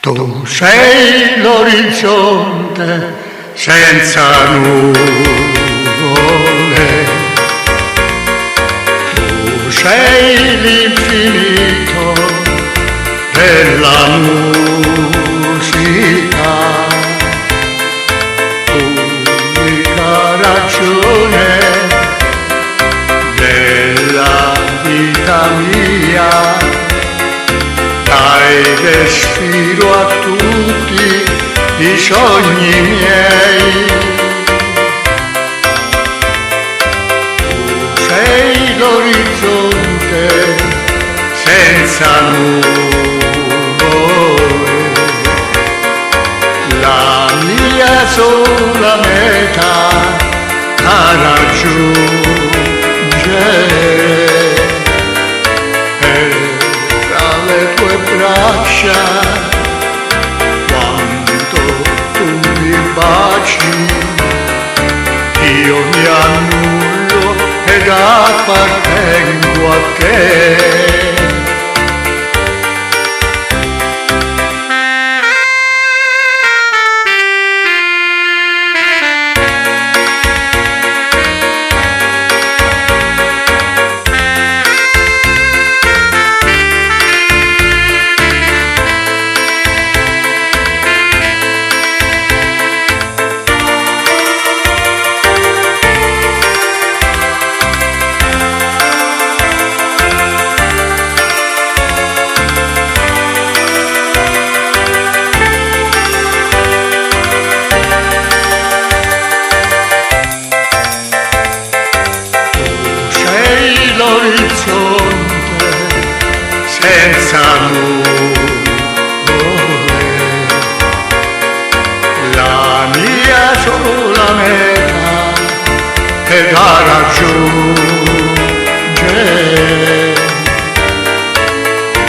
Tu sei l'orizzonte senza nuvole, tu sei l'infinito della musica, unica ragione della vita mia. Dai respiro a tutti i sogni miei. Tu sei l'orizzonte senza nuvole, la mia sola meta a raggiungere. Le tue braccia, quando tu mi baci, io mi annullo ed appartengo a te. L'orizzonte senza nuvole, la mia sola meta è da raggiungere. E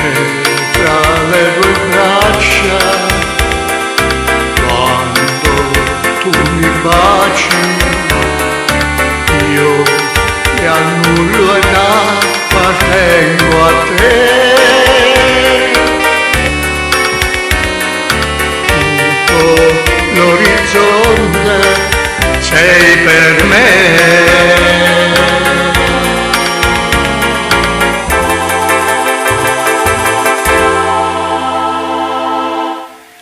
tra le tue braccia, quando tu mi baci, io mi annullo ed appartengo a te. Tutto l'orizzonte sei per me.